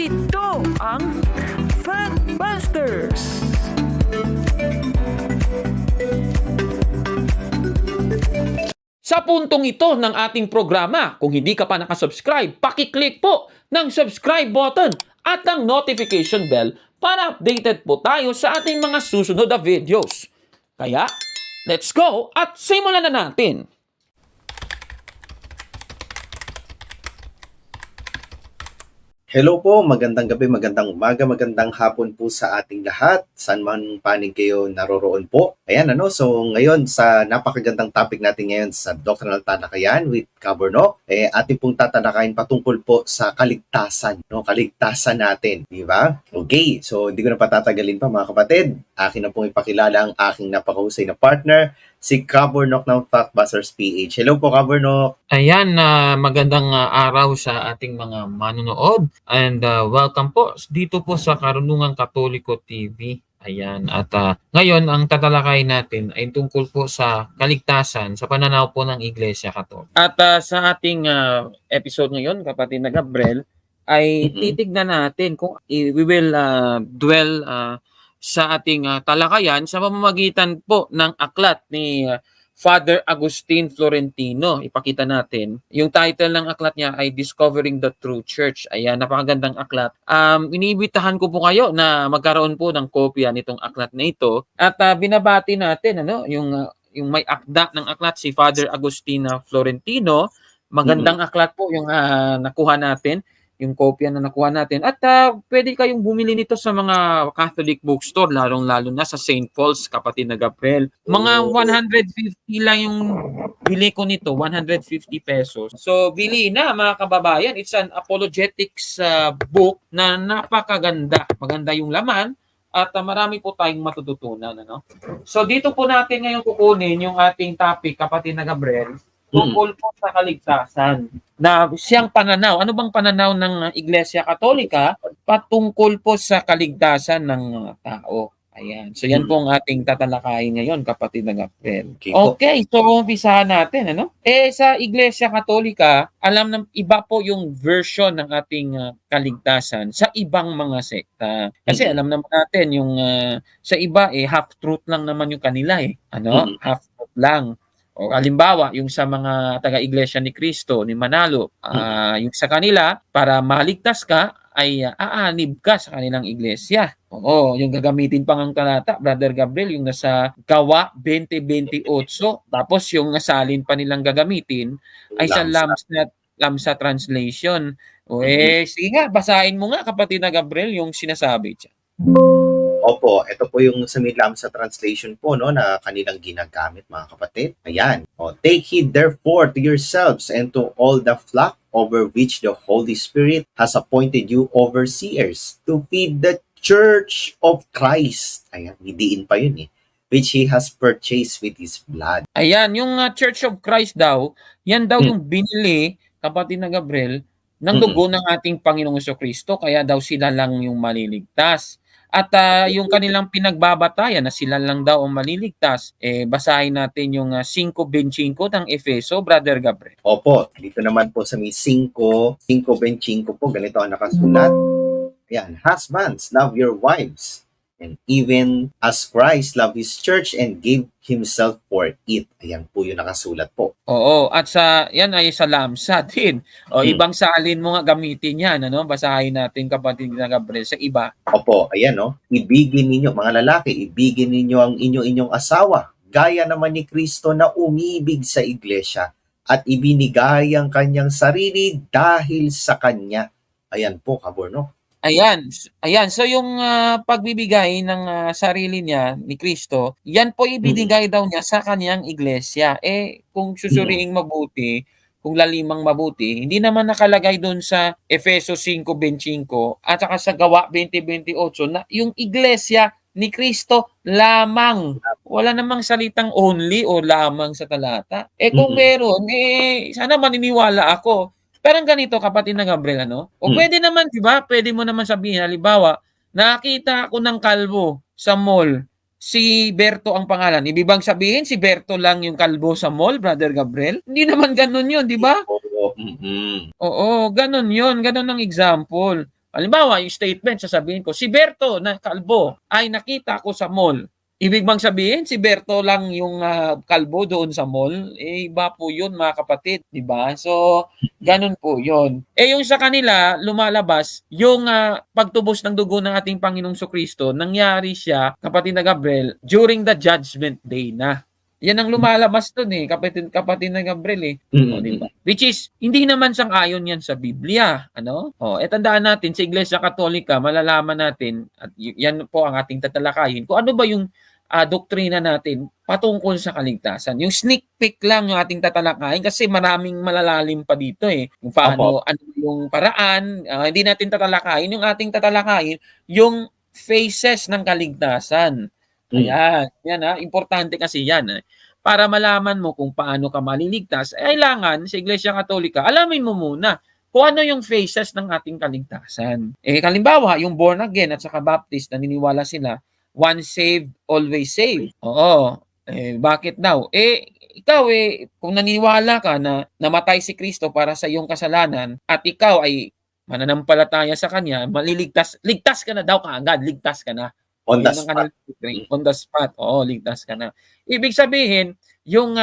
Ito ang Fatbusters! Sa puntong ito ng ating programa, kung hindi ka pa nakasubscribe, pakiclick po ng subscribe button at ang notification bell para updated po tayo sa ating mga susunod na videos. Kaya, let's go at simulan na natin! Hello po, magandang gabi, magandang umaga, magandang hapon po sa ating lahat. Saan man panig kayo naroroon po. Ayan so ngayon sa napakagandang topic natin ngayon sa Doctrinal Talakayan with Kaburnok, ating pong tatalakayin patungkol po sa kaligtasan, kaligtasan natin, di ba? Okay, so hindi ko na patatagalin pa mga kapatid. Akin na pong ipakilala ang aking napakahusay na partner, si Kaburnok ng Factbusters PH. Hello po, Kaburnok. Ayan, magandang araw sa ating mga manonood and welcome po dito po sa Karunungan Katoliko TV. Ayan, at ngayon ang tatalakay natin ay tungkol po sa kaligtasan sa pananaw po ng Iglesia Katolika. At sa ating episode ngayon, kapatid na Gabriel, ay titignan natin kung we will dwell sa ating talakayan sa pamamagitan po ng aklat ni Father Agustin Florentino. Ipakita natin. Yung title ng aklat niya ay Discovering the True Church. Ayan, napakagandang aklat. Iniibitahan ko po kayo na magkaroon po ng kopya nitong aklat na ito. At binabati natin yung may akda ng aklat, si Father Agustina Florentino. Magandang aklat po yung nakuha natin, yung kopya na nakuha natin. At pwede kayong bumili nito sa mga Catholic bookstore, lalong-lalo na sa St. Paul's, kapatid na Gabriel. Mga 150 lang yung bili ko nito, 150 pesos. So, bili na mga kababayan. It's an apologetics book na napakaganda. Maganda yung laman at marami po tayong matututunan. So, dito po natin ngayon kukunin yung ating topic, kapatid na Gabriel, tungkol po sa kaligtasan. Na siyang pananaw. Ano bang pananaw ng Iglesia Katolika patungkol po sa kaligtasan ng mga tao? Ayan. So yan po ang ating tatalakayin ngayon, kapatid na Gabriel. Okay, so umpisahan natin. Sa Iglesia Katolika, alam ng iba po yung version ng ating kaligtasan sa ibang mga sekta. Kasi alam naman natin yung sa iba half-truth lang naman yung kanila half-truth lang. O halimbawa, yung sa mga taga-Iglesia ni Cristo, ni Manalo, yung sa kanila, para maligtas ka, ay aanib ka sa kanilang iglesia. Oo, yung gagamitin pang ang talata, Brother Gabriel, yung nasa Gawa 20:28, tapos yung nasalin pa nilang gagamitin ay sa Lamsa translation. Sige nga, basahin mo nga, kapatid na Gabriel, yung sinasabi dyan. Opo, ito po yung sa Lamsa translation po na kanilang ginagamit, mga kapatid. Ayan. Take heed therefore to yourselves and to all the flock over which the Holy Spirit has appointed you overseers to feed the Church of Christ. Ayan, hidiin pa yun which He has purchased with His blood. Ayan, yung Church of Christ daw, yan daw yung binili, kapatid na Gabriel, ng dugo ng ating Panginoong Jesucristo, kaya daw sila lang yung maliligtas. At yung kanilang pinagbabatayan na sila lang daw ang maliligtas, basahin natin yung 5:25 ng Efeso, Brother Gabriel. Opo, dito naman po sa may 5:25 po, ganito ang nakasulat. Yan, husbands, love your wives, and even as Christ loved His church and gave Himself for it. Ayan po yung nakasulat po. Oo, at yan ay sa Lamsa din. Ibang salin mo nga gamitin yan. Basahin natin, kapatid na Gabriel, sa iba. Opo, ayan ibigin ninyo, mga lalaki, ibigin ninyo ang inyong asawa, gaya naman ni Kristo na umibig sa iglesia at ibinigay ang kanyang sarili dahil sa kanya. Ayan po, Kaburnok. Ayan. So yung pagbibigay ng sarili niya ni Kristo, yan po ibinigay daw niya sa kanyang iglesia. Kung susuriing mabuti, kung lalimang mabuti, hindi naman nakalagay doon sa Efeso 5:25 at saka sa Gawa 20:28 na yung iglesia ni Kristo lamang. Wala namang salitang only o lamang sa talata. Kung meron, sana maniniwala ako. Parang ganito, kapatid na Gabriel, O pwede naman, di ba? Pwede mo naman sabihin, halimbawa, nakita ako ng kalbo sa mall, si Berto ang pangalan. Ibig bang sabihin, si Berto lang yung kalbo sa mall, Brother Gabriel? Hindi naman ganun yun, di ba? Oo, Oo, ganun yun. Ganun ang example. Halimbawa, yung statement, sasabihin ko, si Berto na kalbo ay nakita ko sa mall. Ibig bang sabihin, si Berto lang yung kalbo doon sa mall? Iba po yun mga kapatid, di ba? So, ganun po yun. Yung sa kanila, lumalabas, yung pagtubos ng dugo ng ating Panginoong Kristo, nangyari siya, kapatid na Gabriel, during the judgment day na. Yan ang lumalabas dun kapatid na Gabriel O, di ba? Which is, hindi naman sang-ayon yan sa Biblia. Ano? Tandaan natin, sa Iglesia Katolika, malalaman natin, at yan po ang ating tatalakayin, kung ano ba yung doktrina natin patungkol sa kaligtasan. Yung sneak peek lang yung ating tatalakayin kasi maraming malalalim pa dito Kung paano, ano yung paraan, hindi natin tatalakayin. Yung ating tatalakayin, yung phases ng kaligtasan. Ayan, yan importante kasi yan. Para malaman mo kung paano ka maliligtas, kailangan sa Iglesia Katolika, alamin mo muna kung ano yung phases ng ating kaligtasan. Halimbawa, yung born again at saka Baptist, naniniwala sila, once saved, always saved. Oo. Bakit daw? Ikaw kung naniniwala ka na namatay si Kristo para sa iyong kasalanan at ikaw ay mananampalataya sa Kanya, ligtas ka na daw kaagad, ligtas ka na. On the spot. On the spot. Oo, ligtas ka na. Ibig sabihin, yung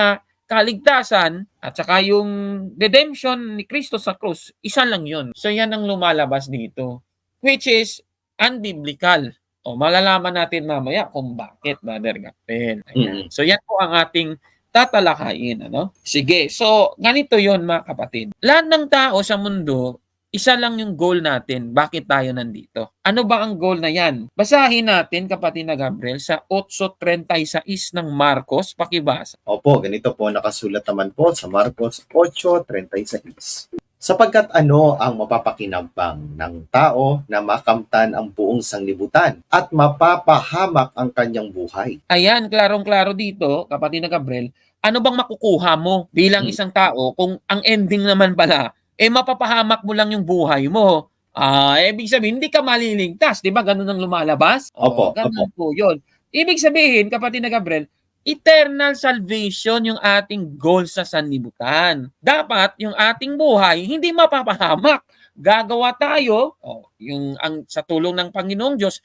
kaligtasan at saka yung redemption ni Kristo sa krus, isa lang yun. So yan ang lumalabas dito. Which is unbiblical. Malalaman natin mamaya kung bakit, Brother Gabriel. So yan po ang ating tatalakayin. Sige, so ganito yon mga kapatid. Lahat ng tao sa mundo, isa lang yung goal natin. Bakit tayo nandito? Ano ba ang goal na yan? Basahin natin, kapatid na Gabriel, sa 8:36 ng Marcos. Pakibasa. Opo, ganito po nakasulat naman po sa Marcos 8:36. Sapagkat ano ang mapapakinabang ng tao na makamtan ang buong sanglibutan at mapapahamak ang kanyang buhay? Ayan, klarong-klaro dito, kapatid na Gabriel, ano bang makukuha mo bilang isang tao kung ang ending naman pala, mapapahamak mo lang yung buhay mo? Ibig sabihin, hindi ka maliligtas. Di ba? Ganun ang lumalabas? Opo. Ganun po yun. Ibig sabihin, kapatid na Gabriel, eternal salvation yung ating goal sa sanlibutan. Dapat yung ating buhay hindi mapapahamak. Gagawa tayo, sa tulong ng Panginoong Diyos,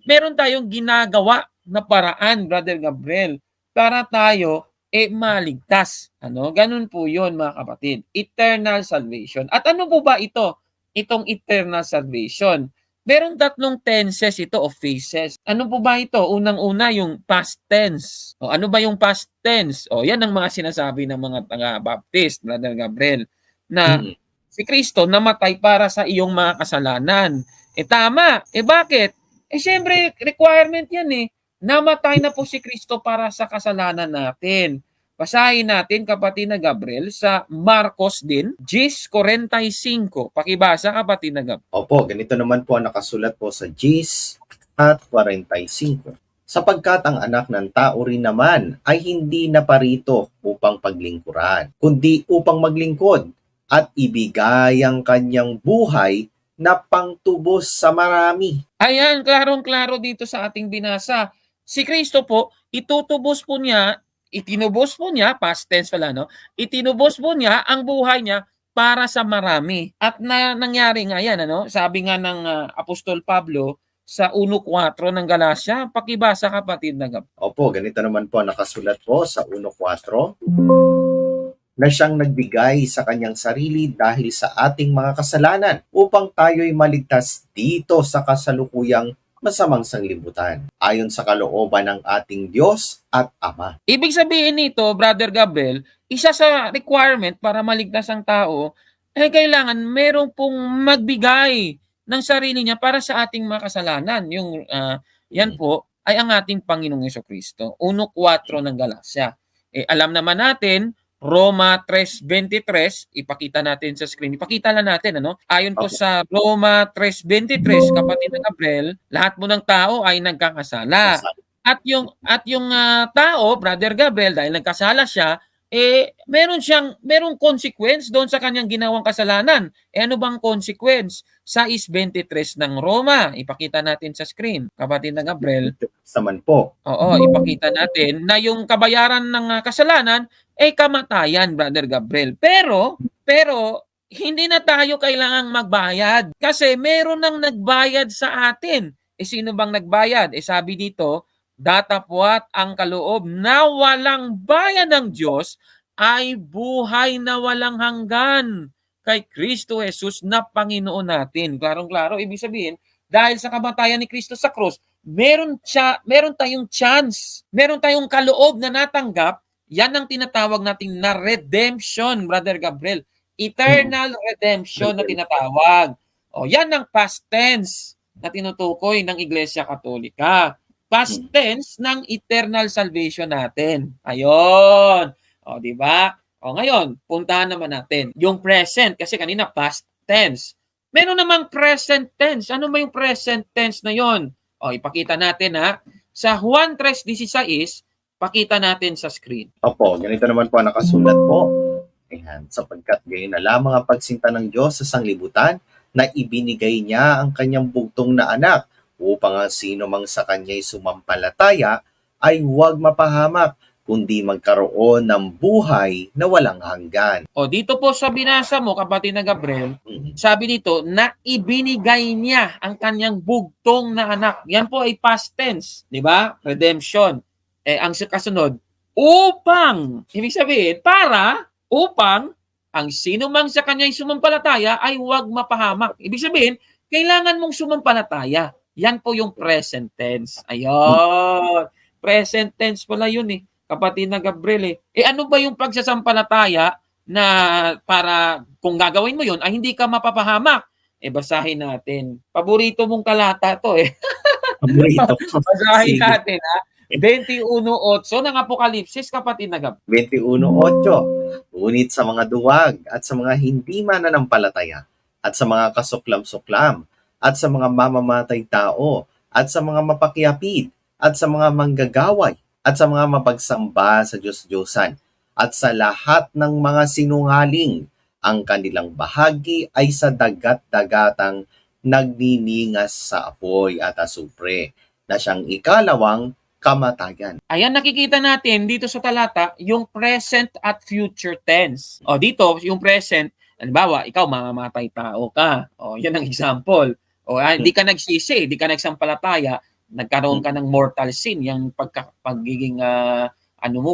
meron tayong ginagawa na paraan, Brother Gabriel, para tayo maligtas. Ganun po yun, mga kapatid. Eternal salvation. At ano po ba ito? Itong eternal salvation. Meron tatlong tenses ito o phases. Ano po ba ito? Unang-una yung past tense. Ano ba yung past tense? Yan ang mga sinasabi ng mga taga-Baptist, Brother Gabriel, na si Kristo namatay para sa iyong mga kasalanan. Tama. Bakit? Siyempre, requirement yan Namatay na po si Kristo para sa kasalanan natin. Basahin natin, kapatid na Gabriel, sa Marcos din, 10:45. Pakibasa, kapatid na Gabriel. Opo, ganito naman po nakasulat po sa 10:45. Sapagkat ang anak ng tao rin naman ay hindi naparito upang paglingkuran, kundi upang maglingkod at ibigay ang kanyang buhay na pangtubos sa marami. Ayan, klarong-klaro dito sa ating binasa. Si Kristo po, itinubos po niya, past tense pala, itinubos po niya ang buhay niya para sa marami. At nangyari nga yan, sabi nga ng Apostol Pablo sa 1:4 ng Galacia, pakibasa, kapatid na Gabriel. Opo, ganito naman po nakasulat po sa 1:4, na siyang nagbigay sa kanyang sarili dahil sa ating mga kasalanan upang tayo'y maligtas dito sa kasalukuyang masamang sanglibutan, ayon sa kalooban ng ating Diyos at Ama. Ibig sabihin nito, Brother Gabriel, isa sa requirement para maligtas ang tao, kailangan meron pong magbigay ng sarili niya para sa ating mga kasalanan. Yan po ay ang ating Panginoong Jesucristo. 1:4 ng Galacia. Alam naman natin, Roma 3:23, ipakita natin sa screen. Ipakita lang natin, Ayon po sa Roma 3:23, kapatid na Gabriel, lahat mo ng tao ay nagkakasala. At yung tao, Brother Gabriel, dahil nagkasala siya, merong consequence doon sa kanyang ginawang kasalanan. Ano bang consequence? Sa 6:23 ng Roma. Ipakita natin sa screen, kapatid na Gabriel. Naman po. Ipakita natin na yung kabayaran ng kasalanan ay kamatayan, Brother Gabriel. Pero hindi na tayo kailangang magbayad kasi meron nang nagbayad sa atin. Sino bang nagbayad? Sabi dito, datapwat ang kaloob na walang bayad ng Diyos ay buhay na walang hanggan kay Kristo Jesus na Panginoon natin. Klarong-klaro, ibig sabihin, dahil sa kamatayan ni Kristo sa krus, meron tayong chance, meron tayong kaloob na natanggap. Yan ang tinatawag nating na redemption, Brother Gabriel. Eternal redemption na tinatawag. O, yan ang past tense na tinutukoy ng Iglesia Katolika. Past tense ng eternal salvation natin. Ayon. O, di ba? O, ngayon, puntahan naman natin yung present kasi kanina past tense. Meron namang present tense. Ano ba yung present tense na yon? O, ipakita natin ha. Sa Juan 3:16, pakita natin sa screen. Opo, ganito naman po ang nakasulat po. Ayan, sapagkat gayon na lamang ang pagsinta ng Diyos sa sanglibutan na ibinigay niya ang kanyang bugtong na anak upang ang sino mang sa kanya'y sumampalataya ay huwag mapahamak, kundi magkaroon ng buhay na walang hanggan. O dito po sa binasa mo, kapatid na Gabriel, sabi dito na ibinigay niya ang kanyang bugtong na anak. Yan po ay past tense, di ba? Redemption. Ang kasunod, upang, ibig sabihin, upang ang sino mang sa kanya'y sumampalataya ay huwag mapahamak. Ibig sabihin, kailangan mong sumampalataya. Yan po yung present tense. Ayun. Present tense pala yun kapatid na Gabriel ano ba yung pagsasampalataya na para kung gagawin mo yun ay hindi ka mapapahamak? Basahin natin. Paborito mong talata to Paborito. Basahin natin 21:8 ng Apokalipsis, kapatid na Gab. 21:8. Ngunit sa mga duwag at sa mga hindi mananampalataya at sa mga kasuklam-suklam at sa mga mamamatay tao at sa mga mapakyapid at sa mga manggagaway at sa mga mapagsamba sa Diyos-Diyosan at sa lahat ng mga sinungaling, ang kanilang bahagi ay sa dagat-dagatang nagniningas sa apoy at asupre, na siyang ikalawang kamatayan. Ayan, nakikita natin dito sa talata yung present at future tense. O dito, yung present, halimbawa, ikaw mamamatay tao ka. O yan ang example. O hindi ka nagsisi, hindi ka nagsampalataya, nagkaroon ka ng mortal sin, yung pagiging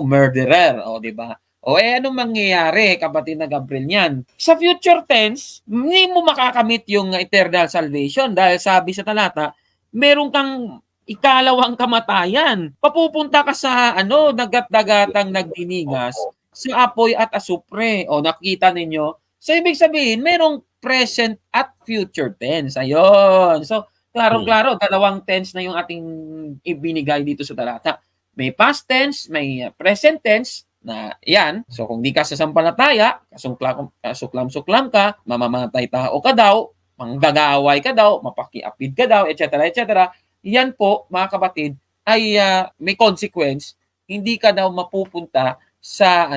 murderer, o di ba? O anong mangyayari, kapatid na Gabriel, niyan? Sa future tense, hindi mo makakamit yung eternal salvation dahil sabi sa talata, meron kang ikalawang kamatayan. Papupunta ka sa dagat-dagatang nagdiningas sa apoy at asupre. O nakita ninyo? So ibig sabihin, merong present at future tense. Ayun. So klarong-klaro, dalawang tense na yung ating ibinigay dito sa talata. May past tense, may present tense na yan. So kung di ka sasampalataya, kasuklam-suklam ka, mamamatay tao ka daw, manggagaway ka daw, mapakiapid ka daw, etc. etc. Yan po, mga kapatid, ay may consequence. Hindi ka daw mapupunta sa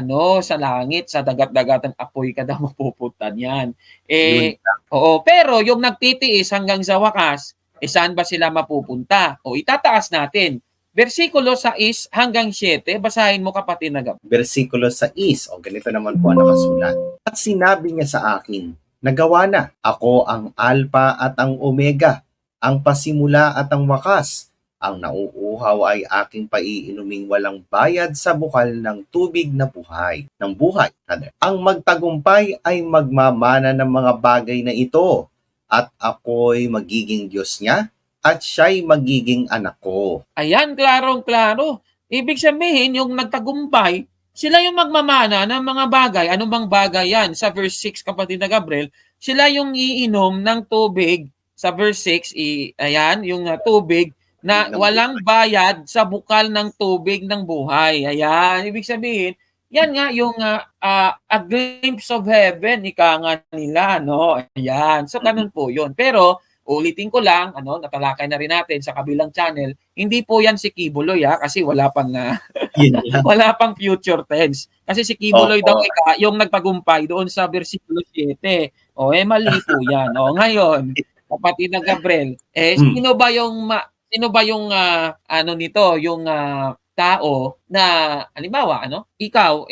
sa langit, sa dagat-dagatan apoy ka daw mapupunta niyan. Oo, pero yung nagtitiis hanggang sa wakas, saan ba sila mapupunta? O itataas natin. Versikulo 6 hanggang 7, basahin mo, kapatid na Gab. Versikulo 6, ganito naman po ang nakasulat. At sinabi niya sa akin, nagawa na, ako ang Alpha at ang Omega, ang pasimula at ang wakas. Ang nauuhaw ay aking paiinuming walang bayad sa bukal ng tubig na buhay. Ang magtagumpay ay magmamana ng mga bagay na ito, at ako'y magiging Diyos niya, at siya'y magiging anak ko. Ayan, klarong-klaro. Ibig sabihin, yung nagtagumpay, sila yung magmamana ng mga bagay. Ano bang bagay yan? Sa verse 6, kapatid na Gabriel, sila yung iinom ng tubig. Sa verse 6, ayan, yung tubig na walang bayad sa bukal ng tubig ng buhay. Ayan, ibig sabihin, yan nga yung a glimpse of heaven, ika nga nila, no? Ayan, so ganun po yun. Pero, ulitin ko lang, natalakay na rin natin sa kabilang channel, hindi po yan si Kibuloy, kasi wala pang wala pang future tense. Kasi si Kibuloy daw yung nagtagumpay doon sa versikulo 7. Mali po yan. Ngayon, kapatid na Gabriel, sino ba yung nito, yung tao na halimbawa ikaw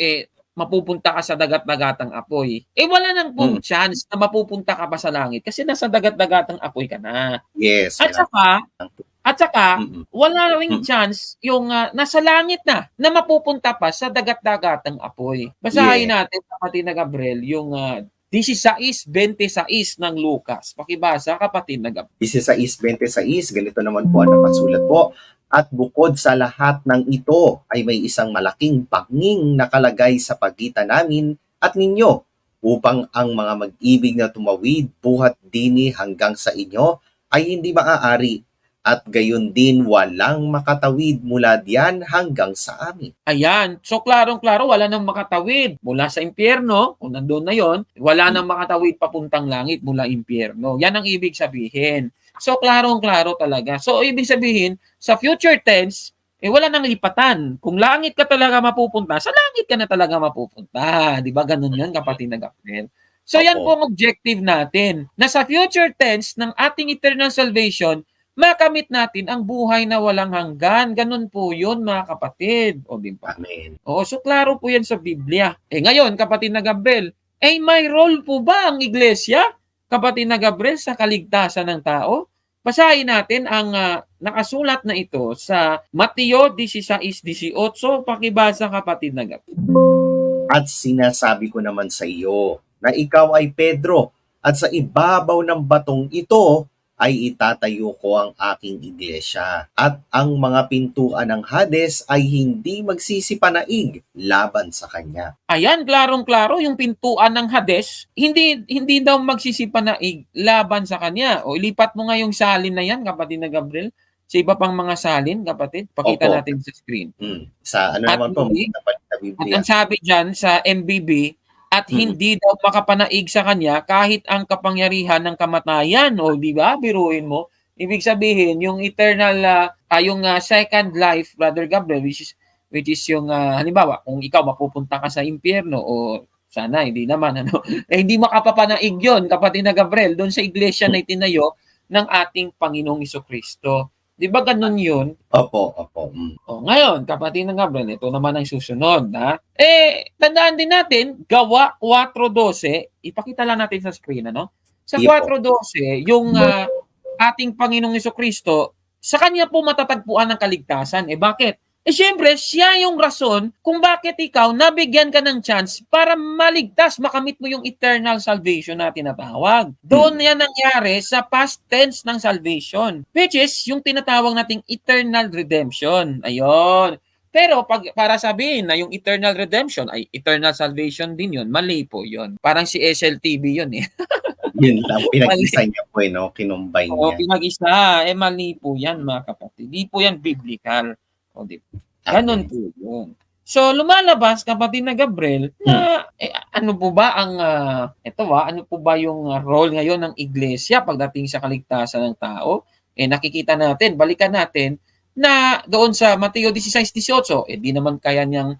mapupunta ka sa dagat-dagatang apoy. Eh wala nang pong chance na mapupunta ka pa sa langit kasi nasa dagat-dagatang apoy ka na. Yes, At wala saka nang at saka mm. wala ring Mm. chance yung, nasa langit na mapupunta pa sa dagat-dagatang apoy. Basahin Yeah. natin kapatid na Gabriel yung, 16:26 ng Lucas. Pakibasa kapatid na Gabriel. 16:26, ganito naman po ang nakasulat po. At bukod sa lahat ng ito ay may isang malaking pagnging nakalagay sa pagitan namin at ninyo upang ang mga mag-ibig na tumawid buhat dini hanggang sa inyo ay hindi maaari at gayon din walang makatawid mula diyan hanggang sa amin. Ayan. So, klarong-klaro, wala nang makatawid mula sa impyerno, kung nandun na yon, wala nang makatawid papuntang langit mula impyerno. Yan ang ibig sabihin. So, klarong-klaro talaga. So, ibig sabihin, sa future tense, wala nang lipatan. Kung langit ka talaga mapupunta, sa langit ka na talaga mapupunta. Di ba? Ganun yan, kapatid na Gabriel. So, yan Opo. po ang objective natin. Na sa future tense ng ating eternal salvation, makamit natin ang buhay na walang hanggan. Ganun po yun, mga kapatid. O, di ba? Amen. Oo, so klaro po yan sa Biblia. Ngayon, kapatid na Gabriel, may role po ba ang iglesia, kapatid na Gabriel, sa kaligtasan ng tao? Basahin natin ang nakasulat na ito sa Mateo 16:18. Pakibasa, kapatid na Gabriel. At sinasabi ko naman sa iyo na ikaw ay Pedro at sa ibabaw ng batong ito ay itatayo ko ang aking iglesia at ang mga pintuan ng Hades ay hindi magsisipanaig laban sa kanya. Ayan, klarong-klaro yung pintuan ng Hades, hindi daw magsisipanaig laban sa kanya. O ilipat mo nga yung salin na yan, kapatid na Gabriel. Sa iba pang mga salin, kapatid, pakita Opo. natin sa screen. Sa ano At naman po, hindi, magtapat na at Biblia. ang sabi dyan sa MBB, at hindi daw makapanaig sa kanya kahit ang kapangyarihan ng kamatayan. O di ba, biruin mo. Ibig sabihin, yung eternal, yung second life, Brother Gabriel, which is yung, halimbawa, kung ikaw mapupunta ka sa impyerno o sana, hindi naman, hindi makapapanaig yun, kapatid na Gabriel, doon sa iglesia na itinayo ng ating Panginoong Jesucristo. Di ba ganun yun? Opo. Ngayon, kapatid ng Gabriel, ito naman ang susunod. Tandaan din natin, Gawa 4:12, ipakita lang natin sa screen, ano? Sa Iyo po. 4:12, yung ating Panginoong Jesucristo, sa kanya po matatagpuan ang kaligtasan. Bakit? Siyempre, siya yung rason kung bakit ikaw nabigyan ka ng chance para maligtas, makamit mo yung eternal salvation na tinatawag. Doon yan nangyari sa past tense ng salvation, which is yung tinatawag nating eternal redemption. Ayun. Pero para sabihin na yung eternal redemption ay eternal salvation din yun, mali po yun. Parang si SLTV yun eh. Yun lang, pinag-isa niya po, no? Kinumbine Oo, niya. pinag-isa. Mali po yan, mga kapatid. Di po yan biblical. O, di ba? Ganon po yun. So, lumalabas, kapatid na Gabriel, na ano po ba ang, ano po ba yung role ngayon ng iglesia pagdating sa kaligtasan ng tao? Nakikita natin, balikan natin, na doon sa Mateo 16:18, di naman kaya niyang,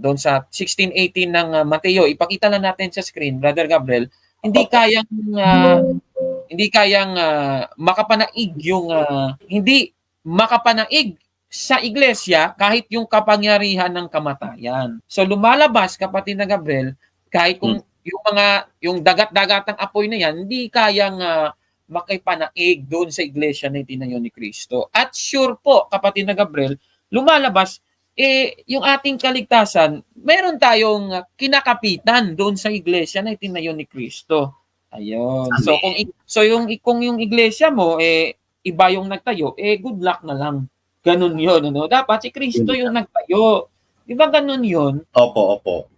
doon sa 16:18 ng Mateo, ipakita lang natin sa screen, Brother Gabriel, hindi kayang makapanaig yung, hindi makapanaig sa iglesia kahit yung kapangyarihan ng kamatayan. So lumalabas, kapatid na Gabriel, kahit kung yung dagat-dagatang apoy na yan, hindi kayang makipanaig doon sa iglesia na itinayo ni Kristo. At sure po, kapatid na Gabriel, lumalabas, yung ating kaligtasan, meron tayong kinakapitan doon sa iglesia na itinayo ni Kristo. Ayun. So kung yung iglesia mo iba yung nagtayo, good luck na lang. Ganun yun, ano? Dapat si Kristo yung nagtayo. Di ba ganun yun? Opo.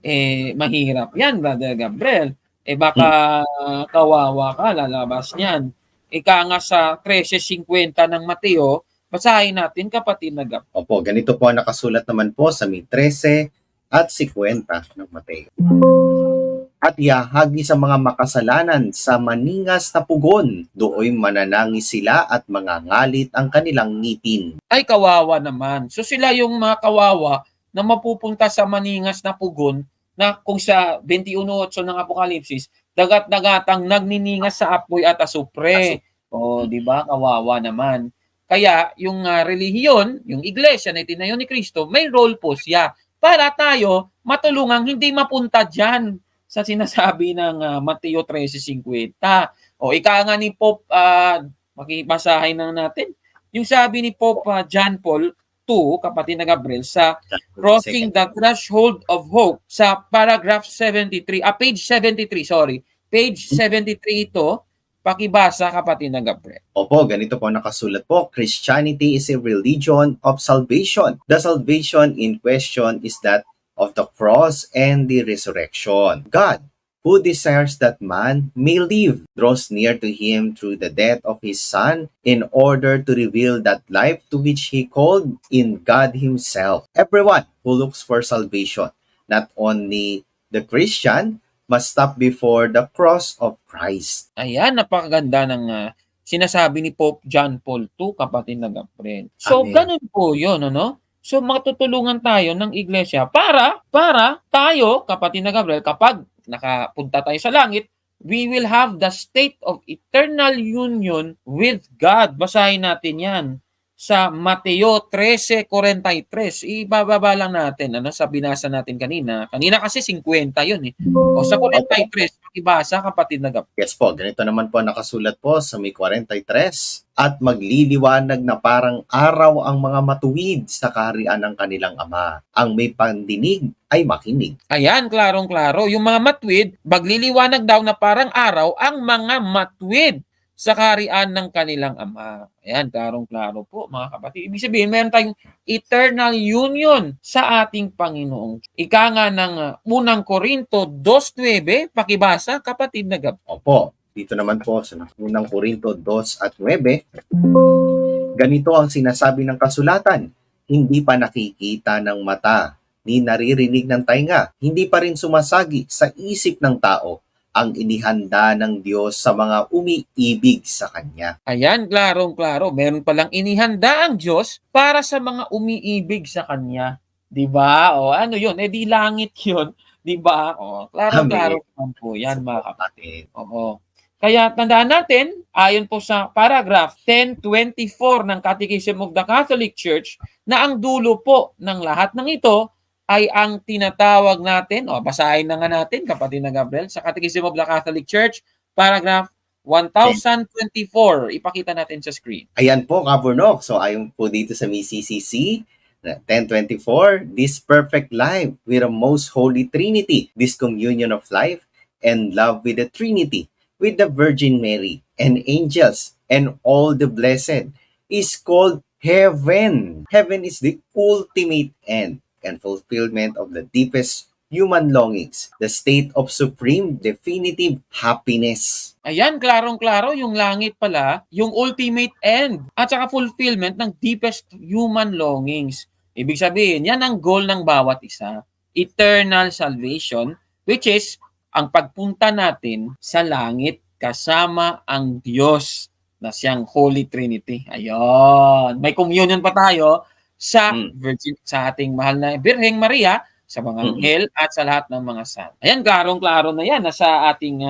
Mahirap yan, Brother Gabriel. Baka kawawa ka, lalabas niyan. Ika nga sa 13:50 ng Mateo, basahin natin, kapatid na Gabriel. Opo, ganito po ang nakasulat naman po sa may 13:50 ng Mateo. At yahagi sa mga makasalanan sa maningas na pugon, dooy mananangis sila at mangangalit ang kanilang ngipin. Ay, kawawa naman. So sila yung mga kawawa na mapupunta sa maningas na pugon na kung sa 21:8 ng Apokalipsis, dagat-dagatang nagniningas sa apoy at asupre. Di ba? Kawawa naman. Kaya yung relihiyon, yung iglesia na itinayo ni Kristo, may role po siya para tayo matulungang hindi mapunta dyan sa sinasabi ng Mateo 13:50. O ika nga ni Pope, makibasahin na natin, yung sabi ni Pope John Paul II, kapatid na Gabriel, sa Crossing the Threshold of Hope, sa paragraph 73, page 73, sorry. Page 73 ito, pakibasa kapatid na Gabriel. Opo, ganito po nakasulat po. Christianity is a religion of salvation. The salvation in question is that of the cross and the resurrection. God, who desires that man may live, draws near to him through the death of his Son in order to reveal that life to which he called in God himself. Everyone who looks for salvation, not only the Christian, must stop before the cross of Christ. Ayan, napakaganda ng sinasabi ni Pope John Paul II, kapatid na Gabriel. So, Amen. ganun po yun, ano? So, matutulungan tayo ng iglesia para tayo, kapatid na Gabriel, kapag nakapunta tayo sa langit, we will have the state of eternal union with God. Basahin natin yan sa Mateo 13:43. Ibababa lang natin sa binasa natin kanina. Kanina kasi 50 yun eh. O sa 43, pakibasa kapatid na Gabriel. Yes po, ganito naman po nakasulat po sa may 43. At magliliwanag na parang araw ang mga matuwid sa kaharian ng kanilang Ama. Ang may pandinig ay makinig. Ayan, klarong-klaro. Yung mga matwid, magliliwanag daw na parang araw ang mga matwid sa kaharian ng kanilang Ama. Ayan, klarong-klaro po mga kapatid. Ibig sabihin, meron tayong eternal union sa ating Panginoong. Ika nga ng unang Korinto 2:9, pakibasa kapatid na Gab. Opo, dito naman po sa unang Korinto 2:9, ganito ang sinasabi ng kasulatan, hindi pa nakikita ng mata, ni naririnig ng tainga, hindi pa rin sumasagi sa isip ng tao ang inihanda ng Diyos sa mga umiibig sa Kanya. Ayan, klarong-klaro. Meron palang inihanda ang Diyos para sa mga umiibig sa Kanya. Diba? O ano yun? Di langit yun. Diba? O, klaro-klaro naman po yan mga kapatid. Oo. Kaya tandaan natin, ayon po sa paragraph 1024 ng Catechism of the Catholic Church, na ang dulo po ng lahat ng ito ay ang tinatawag natin, basahin na nga natin, kapatid na Gabriel, sa Catechism of the Catholic Church, paragraph 1024. Ipakita natin sa screen. Ayan po, Kaburnok. So, ayon po dito sa MCCC, 1024, this perfect life with a most holy Trinity, this communion of life and love with the Trinity, with the Virgin Mary and angels and all the blessed, is called heaven. Heaven is the ultimate end and fulfillment of the deepest human longings, the state of supreme definitive happiness. Ayan, klarong-klaro, yung langit pala, yung ultimate end at saka fulfillment ng deepest human longings. Ibig sabihin, yan ang goal ng bawat isa. Eternal salvation, which is ang pagpunta natin sa langit kasama ang Diyos na siyang Holy Trinity. Ayun. May communion pa tayo sa Virgin, sa ating mahal na Birheng Maria, sa mga anghel at sa lahat ng mga santo. Ayan, klarong-klaro na yan nasa ating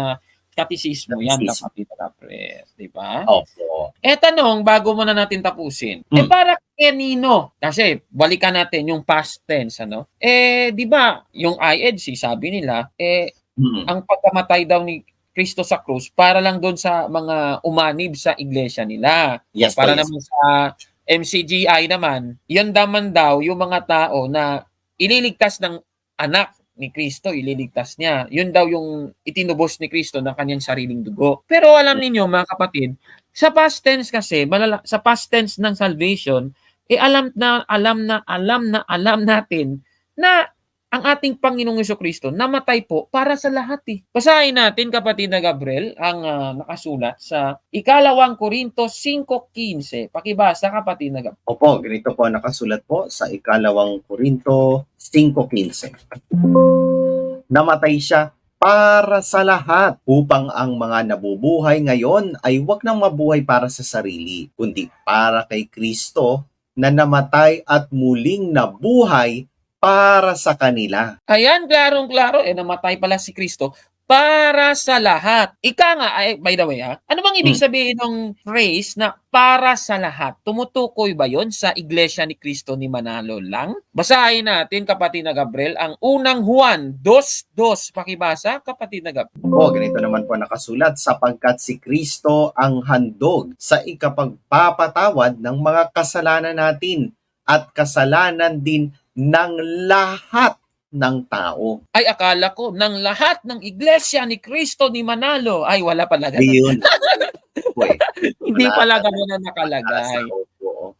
katisismo yan, kapatid na Gabriel, di ba? Opo. Tanong, bago muna natin tapusin. Para kanino? Kasi balikan natin yung past tense, ano? Di ba, yung IEDC, sabi nila, ang pagkamatay daw ni Kristo sa krus para lang doon sa mga umanib sa iglesia nila. Yes, para naman sa MCGI naman, yan naman daw yung mga tao na ililigtas ng anak ni Kristo, ililigtas niya. Yun daw yung itinubos ni Kristo ng kanyang sariling dugo. Pero alam ninyo mga kapatid, sa past tense kasi, sa past tense ng salvation, alam natin na ang ating Panginoong Jesucristo namatay po para sa lahat eh. Basahin natin, kapatid na Gabriel, ang nakasulat sa 2 Korinto 5:15. Pakibasa, kapatid na Gabriel. Opo, ganito po nakasulat po sa 2 Korinto 5:15. Namatay siya para sa lahat upang ang mga nabubuhay ngayon ay huwag nang mabuhay para sa sarili, kundi para kay Kristo na namatay at muling nabuhay para sa kanila. Ayan, klarong-klaro, namatay pala si Kristo para sa lahat. Ika nga, ay, by the way ano bang ibig Hmm. sabihin ng phrase na para sa lahat? Tumutukoy ba yon sa Iglesia ni Cristo ni Manalo lang? Basahin natin, kapatid na Gabriel, ang unang Juan 2:2. Pakibasa, kapatid na Gabriel. O, ganito naman po nakasulat, sapagkat si Kristo ang handog sa ikapagpapatawad ng mga kasalanan natin at kasalanan din ng lahat ng tao. Ay, akala ko, ng lahat ng Iglesia ni Cristo ni Manalo. Ay, wala pala ganun. Yun. Uy, Hindi wala pala na. ganun na nakalagay. Opo.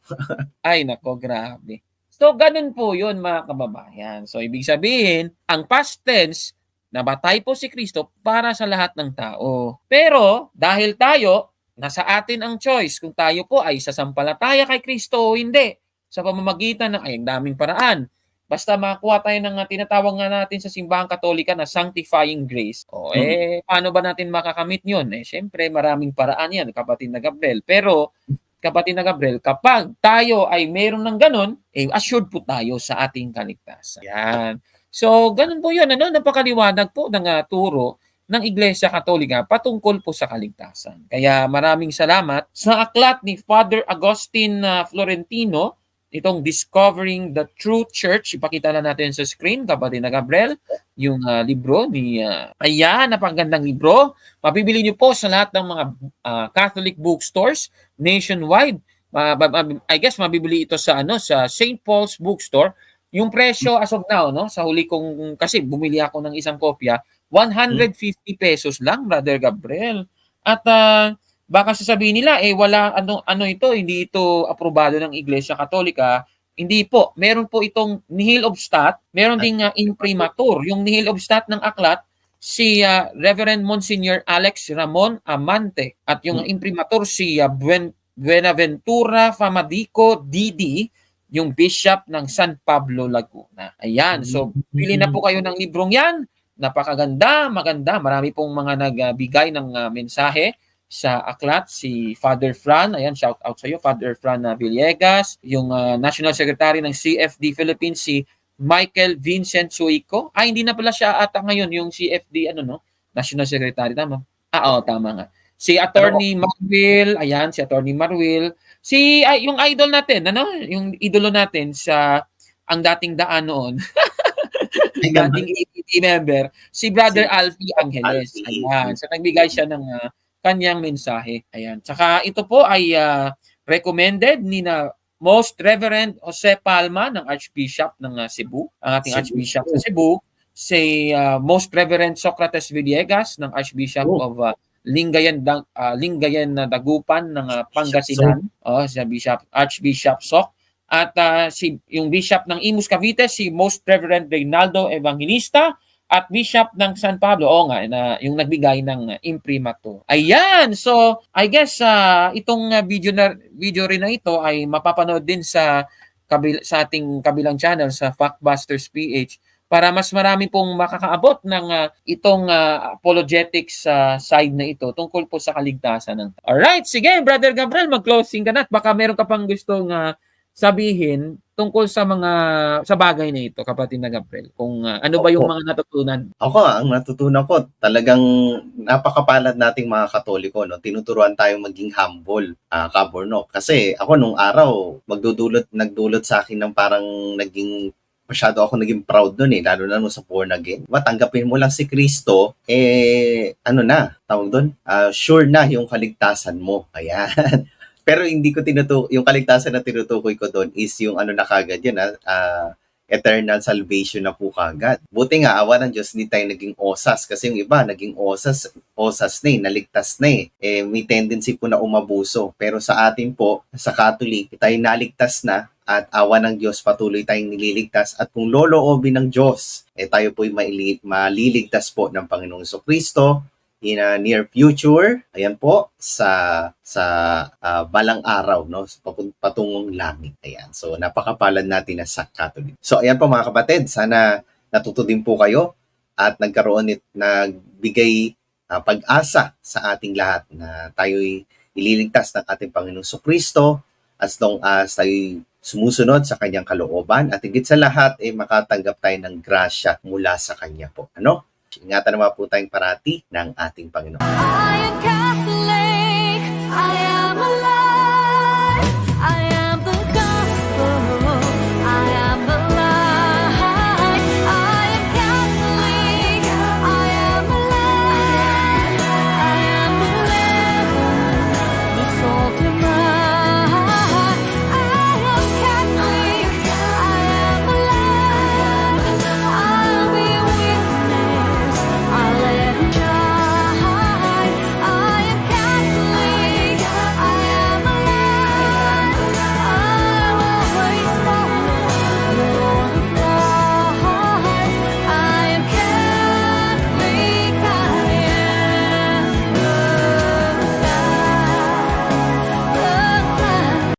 Ay, nako, grabe. So, ganun po yun, mga kababayan. So, ibig sabihin, ang past tense, namatay po si Kristo para sa lahat ng tao. Pero, dahil tayo, nasa atin ang choice kung tayo po ay sasampalataya kay Kristo o hindi. Sa pamamagitan ng, ay, ang daming paraan. Basta makakuha tayo ng tinatawag nga natin sa simbahang katolika na sanctifying grace. O, paano ba natin makakamit yun? Syempre, maraming paraan yan, kapatid na Gabriel. Pero, kapatid na Gabriel, kapag tayo ay meron ng ganun, assured po tayo sa ating kaligtasan. Yan. So, ganun po yun. Napakaliwanag po ng turo ng Iglesia Katolika patungkol po sa kaligtasan. Kaya maraming salamat sa aklat ni Father Agustin Florentino, itong Discovering the True Church. Ipakita na natin sa screen, kapatid na Gabriel, yung libro ni ayan, napakagandang libro. Mabibili niyo po sa lahat ng mga Catholic bookstores nationwide. I guess mabibili ito sa sa St. Paul's Bookstore. Yung presyo as of now, sa huli kong, kasi bumili ako ng isang kopya, 150 pesos lang, Brother Gabriel. At baka sasabihin nila, wala, ito, hindi ito aprobado ng Iglesia Katolika. Hindi po. Meron po itong nihil obstat, meron ding imprimatur. Yung nihil obstat ng aklat, si Reverend Monsignor Alex Ramon Amante. At yung imprimatur, si Buenaventura Famadico DD, yung Bishop ng San Pablo, Laguna. Ayan. So, pili na po kayo ng librong yan. Napakaganda, maganda. Marami pong mga nagbigay ng mensahe sa aklat, si Father Fran, ayan, shout out sa iyo, Father Fran Villegas, yung National Secretary ng CFD Philippines, si Michael Vincent Suico. Hindi na pala siya ata ngayon yung CFD, National Secretary, tama? Tama nga. Si Attorney Marwil, ayan, si Attorney Marwil, yung idol natin, yung idolo natin sa ang dating daan noon. Dating APT member, si Brother Alfie Angeles. Ayan, so nagbigay siya ng kanyang mensahe. Ayan. Tsaka ito po ay recommended ni na Most Reverend Jose Palma ng Archbishop ng Cebu, ang ating Archbishop sa Cebu, si Most Reverend Socrates Villegas ng Archbishop of Lingayen na Dagupan ng Pangasinan, si Archbishop Soc, at yung Bishop ng Imus Cavite, si Most Reverend Reynaldo Evangelista, at Bishop ng San Pablo, yung nagbigay ng imprimatur. Ayan, so I guess itong video rin na ito ay mapapanood din sa ating kabilang channel sa Factbusters PH para mas marami pong makakaabot ng itong apologetics side na ito tungkol po sa kaligtasan ng. Alright, sige, Brother Gabriel, mag-closing ka na at baka meron ka pang gustong sabihin tungkol sa bagay na ito, kapatid na Gabriel, kung ano ba yung mga natutunan? Ako, ang natutunan ko, talagang napakapalad nating mga Katoliko, tinuturuan tayong maging humble, Kaborno. Kasi ako nung araw, nagdulot sa akin ng parang masyado ako naging proud nun lalo na nung sa born again. Tanggapin mo lang si Kristo, tawag doon, sure na yung kaligtasan mo. Ayan. Pero hindi ko yung kaligtasan na tinutukoy ko doon is yung na kagad yun, eternal salvation na po kagad. Buti nga, awa ng Diyos, hindi tayo naging osas. Kasi yung iba, naging osas na naligtas na may tendency po na umabuso. Pero sa atin po, sa Catholic, tayo naligtas na at awa ng Diyos, patuloy tayong nililigtas. At kung loloobin ng Diyos, tayo po'y maliligtas po ng Panginoong Jesucristo in a near future, ayan po, sa balang araw, patungong langit. Ayan. So, napakapalad natin na sa Catholic. So, ayan po mga kapatid, sana natuto din po kayo at nagbigay pag-asa sa ating lahat na tayo'y ililigtas ng ating Panginoong Jesucristo as long as tayo'y sumusunod sa kanyang kalooban at higit sa lahat, makatanggap tayo ng grasya mula sa kanya po. Ingatan naman po tayong parati ng ating Panginoon. I am Catholic. I